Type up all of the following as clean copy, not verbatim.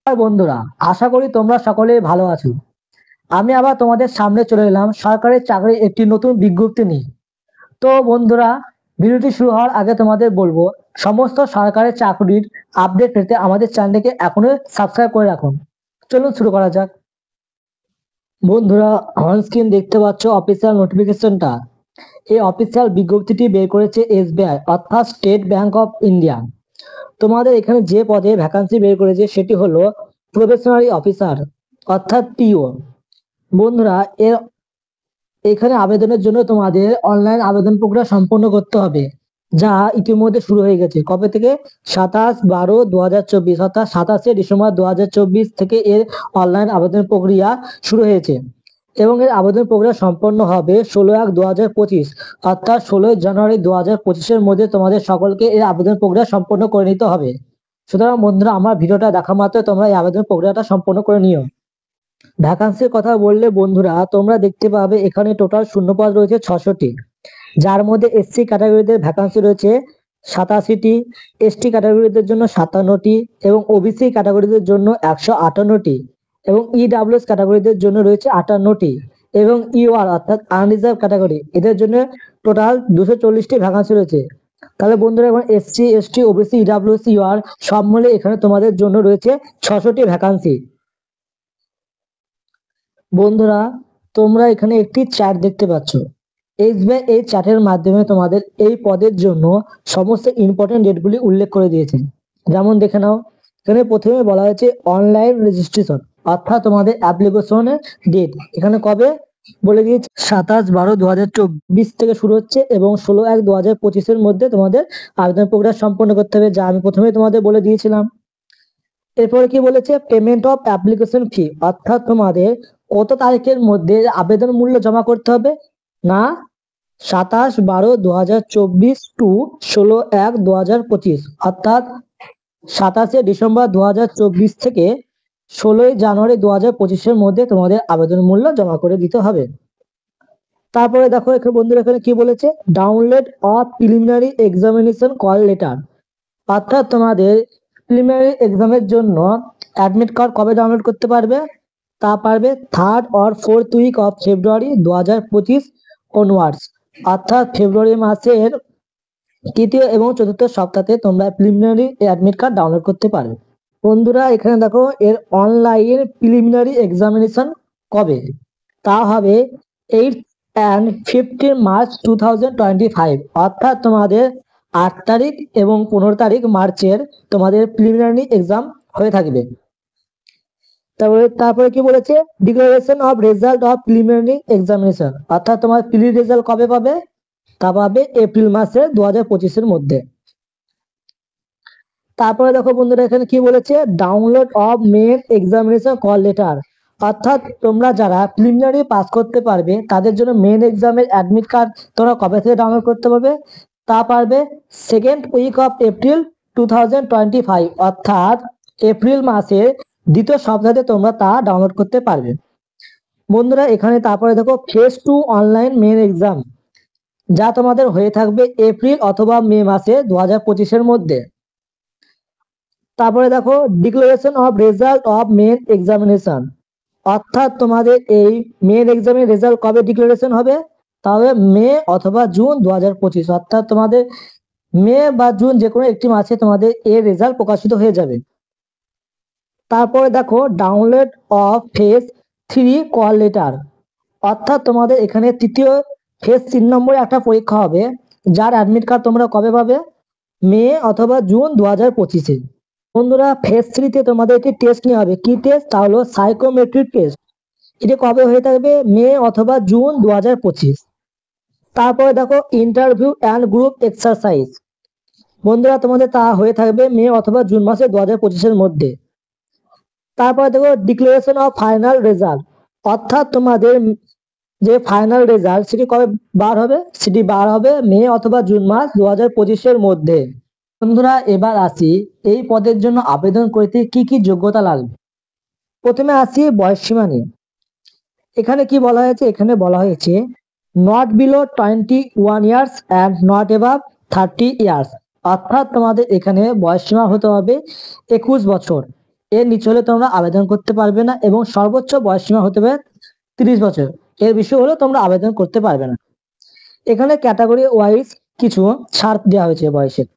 নমস্কার বন্ধুরা, আশা করি তোমরা সকলেই ভালো আছো। আমি আবার তোমাদের সামনে চলে এলাম সরকারি চাকরির একটি নতুন বিজ্ঞপ্তি নিয়ে। তো বন্ধুরা, ভিডিওটি শুরু হওয়ার আগে তোমাদের বলবো, সমস্ত সরকারি চাকরির আপডেট পেতে আমাদের চ্যানেলটিকে এখনো সাবস্ক্রাইব করে রাখুন। চলুন শুরু করা যাক। বন্ধুরা, অন স্ক্রিন দেখতে পাচ্ছ অফিসিয়াল নোটিফিকেশনটা। এই অফিসিয়াল বিজ্ঞপ্তিটি বের করেছে এসবিআই, অর্থাৎ স্টেট ব্যাংক অফ ইন্ডিয়া। তোমাদের এখানে যে পদে ভ্যাকান্সি বের করেছে সেটি হলো প্রফেশনারি অফিসার, অর্থাৎ পিও। বন্ধুরা, এখানে আবেদনের জন্য তোমাদের অনলাইন আবেদন প্রক্রিয়া সম্পন্ন করতে হবে, যা ইতিমধ্যে শুরু হয়ে গেছে। কবে থেকে? 27/12/2024, অর্থাৎ 27শে ডিসেম্বর 2024 থেকে এর অনলাইন আবেদন প্রক্রিয়া শুরু হয়েছে এবং এর আবেদন প্রক্রিয়া সম্পন্ন হবে 16/1/2025, অর্থাৎ 16ই জানুয়ারি 2025-এর মধ্যে তোমাদের সকলকে এর আবেদন প্রক্রিয়া সম্পন্ন করে নিতে হবে। সুতরাং বন্ধুরা, আমার ভিডিওটা দেখা মাত্র তোমরা এই আবেদন প্রক্রিয়াটা সম্পন্ন করে নিও। ভ্যাকান্সির কথা বললে বন্ধুরা, তোমরা দেখতে পাবে এখানে টোটাল শূন্যপদ রয়েছে 600টি, যার মধ্যে এসসি ক্যাটাগরিদের ভ্যাকান্সি রয়েছে 87টি, এসটি ক্যাটাগরিদের জন্য 57টি এবং ওবিসি ক্যাটাগরিদের জন্য 158টি এবং ইডাব্লিউএস ক্যাটাগরিদের জন্য রয়েছে 58টি এবং ইউআর অর্থাৎ আনরিজার্ভ ক্যাটাগরি এদের জন্য টোটাল 240টি ভ্যাকান্সি রয়েছে। তাহলে বন্ধুরা, এখন SC ST OBC EWS UR সব মিলে এখানে তোমাদের জন্য রয়েছে 600টি ভ্যাকান্সি। বন্ধুরা, তোমরা এখানে একটি চ্যাট দেখতে পাচ্ছ। এসবিআই এই চ্যাটের মাধ্যমে তোমাদের এই পদের জন্য সমস্ত ইম্পর্টেন্ট ডেটগুলি উল্লেখ করে দিয়েছে। যেমন দেখে নাও, এখানে প্রথমে বলা হয়েছে অনলাইন রেজিস্ট্রেশন, অর্থাৎ তোমাদের অ্যাপ্লিকেশনের ডেট এখানে কবে বলে দিয়েছে। 27/12/2024 থেকে শুরু হচ্ছে এবং 16/1/2025-এর মধ্যে তোমাদের আবেদন প্রক্রিয়া সম্পন্ন করতে হবে, যা আমি প্রথমেই তোমাদের বলে দিয়েছিলাম। এরপরে কি বলেছে? পেমেন্ট অফ অ্যাপ্লিকেশন ফি, অর্থাৎ তোমাদের কত তারিখের মধ্যে আবেদন মূল্য জমা করতে হবে না? 27/12/2024 টু 16/1/2025, অর্থাৎ 27শে ডিসেম্বর 2024 থেকে 16ই জানুয়ারি 2025-এর মধ্যে তোমাদের আবেদন মূল্য জমা করে দিতে হবে। তারপরে দেখো এখানে বন্ধুরা, এখানে কি বলেছে? Download of preliminary examination call letter, অর্থাৎ তোমাদের প্রিলিমিনারি এক্সামের জন্য অ্যাডমিট কার্ড কবে ডাউনলোড করতে পারবে? তা পারবে 3rd or 4th week of February 2025 onwards, অর্থাৎ ফেব্রুয়ারি মাসের তৃতীয় এবং চতুর্থ সপ্তাহে তোমরা প্রিলিমিনারি অ্যাডমিট কার্ড ডাউনলোড করতে পারবে। বন্ধুরা, এখানে দেখো এর অনলাইন প্রিলিমিনারি এক্সামিনেশন কবে? তা হবে 8 and 15 মার্চ 2025, অর্থাৎ তোমাদের 8 তারিখ এবং 15 তারিখ মার্চের তোমাদের প্রিলিমিনারি এক্সাম হয়ে থাকবে। তারপরে কি বলেছে? Declaration of result of preliminary examination, অর্থাৎ তোমার প্রিলি রেজাল্ট কবে পাবে? তা পাবে এপ্রিল মাসে 2025-এর মধ্যে। তারপরে দেখো বন্ধুরা, এখানে কি বলেছে? Download of main examination call letter, অর্থাৎ তোমরা যারা প্রিলিমিনারি পাস করতে পারবে তাদের জন্য মেন এক্সামের অ্যাডমিট কার্ড তোমরা কবে থেকে ডাউনলোড করতে পারবে? তা পারবে 2nd উইক অফ এপ্রিল 2025, অর্থাৎ এপ্রিল মাসের দ্বিতীয় সপ্তাহে তোমরা তা ডাউনলোড করতে পারবে। বন্ধুরা, এখানে তারপরে দেখো ফেজ 2 অনলাইন মেন এক্সাম, যা তোমাদের হয়ে থাকবে এপ্রিল অথবা মে মাসে 2025-এর মধ্যে। তারপরে দেখো declaration of result of main examination, অর্থাৎ তোমাদের এই মেন এক্সামের রেজাল্ট কবে ডিক্লারেশন হবে? তাহলে মে অথবা জুন 2025, অর্থাৎ তোমাদের মে বা জুন যে কোনো একটি মাসে তোমাদের এর রেজাল্ট প্রকাশিত হয়ে যাবে। তারপরে দেখো download of phase 3 call letter, অর্থাৎ তোমাদের এখানে তৃতীয় ফেজ 3 নম্বরে একটা পরীক্ষা হবে, যার অ্যাডমিট কার্ড তোমরা কবে পাবে? মে অথবা জুন 2025-এ। বন্ধুরা, ফেজ 3-তে তোমাদের একটি টেস্ট নেওয়া হবে। কি টেস্ট? তা হলো সাইকোমেট্রিক টেস্ট। এটি কবে হয়ে থাকবে? মে অথবা জুন 2025। তারপরে দেখো ইন্টারভিউ অ্যান্ড গ্রুপ এক্সারসাইজ, বন্ধুরা তোমাদের তা হয়ে থাকবে মে অথবা জুন মাসে 2025-এর মধ্যে। তারপরে দেখো ডিক্লারেশন অফ ফাইনাল রেজাল্ট, অর্থাৎ তোমাদের যে ফাইনাল রেজাল্ট সেটি কবে বার হবে? সেটি বার হবে মে অথবা জুন মাস 2025-এর মধ্যে। বন্ধুরা, এবার আসি এই পদের জন্য আবেদন করতে কি কি যোগ্যতা লাগবে। প্রথমে আসি বয়স সীমা নিয়ে। এখানে কি বলা হয়েছে? এখানে বলা হয়েছে not below 21 years and not above 30 years, অর্থাৎ তোমাদের এখানে বয়স সীমা হতে হবে 21 বছর এর নিচে হলে তোমরা আবেদন করতে পারবে না, এবং সর্বোচ্চ বয়সসীমা হতে হবে 30 বছর। এর বেশি হলে তোমরা আবেদন করতে পারবে না। এখানে ক্যাটাগরি ওয়াইজ কিছু ছাড় দেওয়া হয়েছে বয়সের।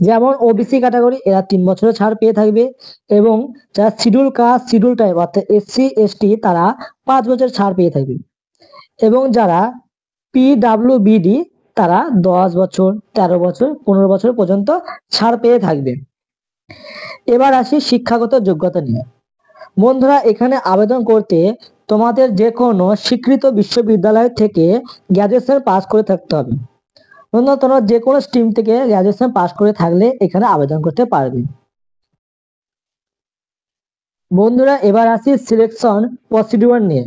যেমন ওবিসি ক্যাটাগরি, এরা 3 বছরের ছাড় পেয়ে থাকবে, এবং যারা শিডিউল কাস্ট শিডিউল ট্রাইব অর্থাৎ এসসি এসটি তারা 5 বছর ছাড় পেয়ে থাকবে, এবং যারা পিডাব্লিউবিডি তারা 10 বছর, 13 বছর, 15 বছর পর্যন্ত ছাড় পেয়ে থাকবে। এবার আসি শিক্ষাগত যোগ্যতা নিয়ে। বন্ধুরা, এখানে আবেদন করতে তোমাদের যে কোনো স্বীকৃত বিশ্ববিদ্যালয় থেকে গ্র্যাজুয়েশন পাস করে থাকতে হবে। বন্ধুরা, তোমরা যে কোনো স্ট্রিম থেকে গ্র্যাজুয়েশন পাস করে থাকলে এখানে আবেদন করতে পারবে। বন্ধুরা, এবার আসি সিলেকশন প্রসিডিউর নিয়ে।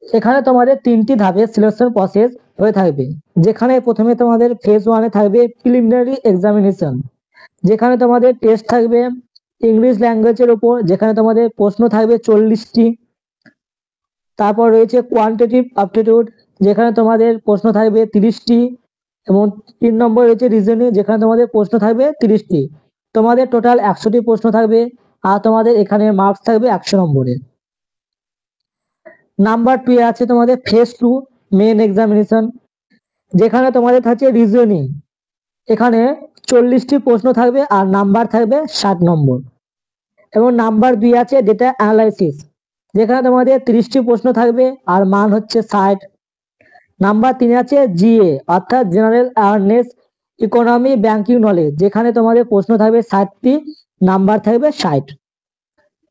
এখানে তোমাদের 3টি ধাপে সিলেকশন প্রসেস হয়ে থাকবে, যেখানে প্রথমে তোমাদের ফেজ 1-এ থাকবে প্রিলিমিনারি এক্সামিনেশন, যেখানে তোমাদের টেস্ট থাকবে ইংলিশ ল্যাঙ্গুয়েজের উপর, যেখানে তোমাদের প্রশ্ন থাকবে 40টি। তারপর রয়েছে কোয়ান্টিটিভ অ্যাপটিটিউড, যেখানে তোমাদের প্রশ্ন থাকবে 30টি, এবং 3 নম্বর রয়েছে রিজনিং, যেখানে তোমাদের প্রশ্ন থাকবে 30টি। তোমাদের টোটাল 100টি প্রশ্ন থাকবে, আর তোমাদের এখানে মার্কস থাকবে 100 নম্বরের। নাম্বার 2 এ আছে তোমাদের ফেজ 2 মেন এক্সামিনেশন, যেখানে তোমাদের থাকছে রিজনিং। এখানে 40টি প্রশ্ন থাকবে আর নাম্বার থাকবে 60 নম্বর। এবং নাম্বার 2 আছে ডেটা অ্যানালাইসিস, যেখানে তোমাদের 30টি প্রশ্ন থাকবে আর মান হচ্ছে 60। নাম্বার 3 আছে জিএ অর্থাৎ general awareness, economy, banking knowledge, যেখানে তোমাদের প্রশ্ন থাকবে 60টি, নাম্বার থাকবে 60।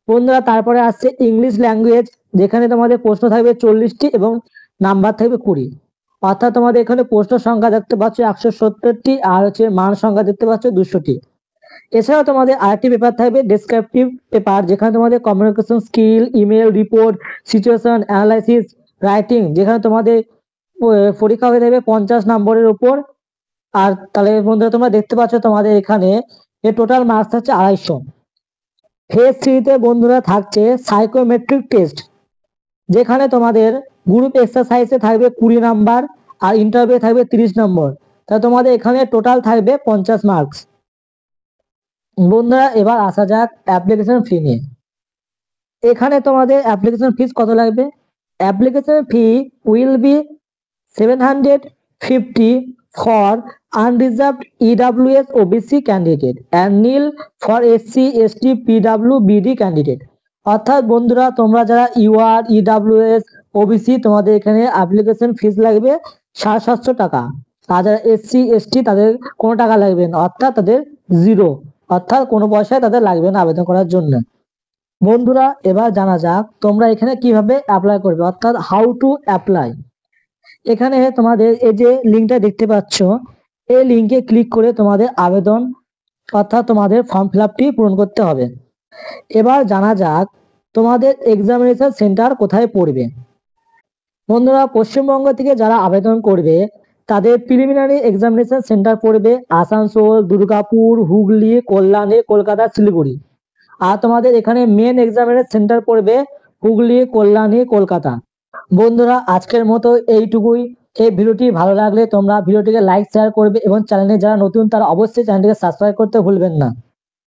বন্ধুরা, তারপরে আসছে ইংলিশ ল্যাঙ্গুয়েজ, যেখানে তোমাদের প্রশ্ন থাকবে 40টি এবং নাম্বার থাকবে 20। অর্থাৎ তোমাদের এখানে প্রশ্ন সংখ্যা দেখতে পাচ্ছ 170টি, আর হচ্ছে মান সংখ্যা দেখতে পাচ্ছ 200টি। এছাড়াও তোমাদের আরেকটি পেপার থাকবে ডেসক্রিপটিভ পেপার, যেখানে তোমাদের communication skill, email, report, situation analysis, writing, যেখানে তোমাদের পরীক্ষা হয়ে যাবে 50 নম্বরের উপর। আর তাহলে বন্ধুরা, তোমরা দেখতে পাচ্ছ তোমাদের এখানে টোটাল মার্কস হচ্ছে 250। ফেজ 3-তে বন্ধুরা থাকছে সাইকোমেট্রিক টেস্ট, যেখানে তোমাদের গ্রুপ এক্সারসাইজে থাকবে 20 নাম্বার, আর ইন্টারভিউ থাকবে 30 নম্বর। তা তোমাদের এখানে টোটাল থাকবে 50 মার্কস। বন্ধুরা, এবার আসা যাক অ্যাপ্লিকেশন ফি নিয়ে। এখানে তোমাদের অ্যাপ্লিকেশন ফিস কত লাগবে? Application fee will be 750 for unreserved EWS OBC candidate and nil for SC ST PWBD candidate। অর্থাৎ বন্ধুরা, তোমরা যারা ইউআর ইডাব্লিউএস ওবিসি তোমাদের এখানে অ্যাপ্লিকেশন ফিস লাগবে 750 টাকা, আর যারা এসসি এসটি তাদের কোনো টাকা লাগবে না, অর্থাৎ তাদের জিরো, অর্থাৎ কোনো পয়সায় তাদের লাগবে না আবেদন করার জন্য। বন্ধুরা, এবার জানা যাক তোমরা এখানে কিভাবে অ্যাপ্লাই করবে, অর্থাৎ হাউ টু অ্যাপ্লাই। এখানে তোমাদের এই যে লিঙ্কটা দেখতে পাচ্ছ, এই লিঙ্কে ক্লিক করে তোমাদের আবেদন অর্থাৎ তোমাদের ফর্ম ফিল আপটি পূরণ করতে হবে। এবার জানা যাক তোমাদের এক্সামিনেশন সেন্টার কোথায় পড়বে। বন্ধুরা, পশ্চিমবঙ্গ থেকে যারা আবেদন করবে তাদের প্রিলিমিনারি এক্সামিনেশন সেন্টার পড়বে আসানসোল, দুর্গাপুর, হুগলি, কল্যাণী, কলকাতা, শিলিগুড়ি। আর তোমাদের এখানে মেন এক্সামিনেশন সেন্টার পড়বে হুগলি, কল্যাণী, কলকাতা। বন্ধুরা, আজকের মতো এইটুকুই। এই ভিডিওটি ভালো লাগলে তোমরা ভিডিওটিকে লাইক শেয়ার করবে, এবং চ্যানেলে যারা নতুন তারা অবশ্যই চ্যানেলটিকে সাবস্ক্রাইব করতে ভুলবেন না।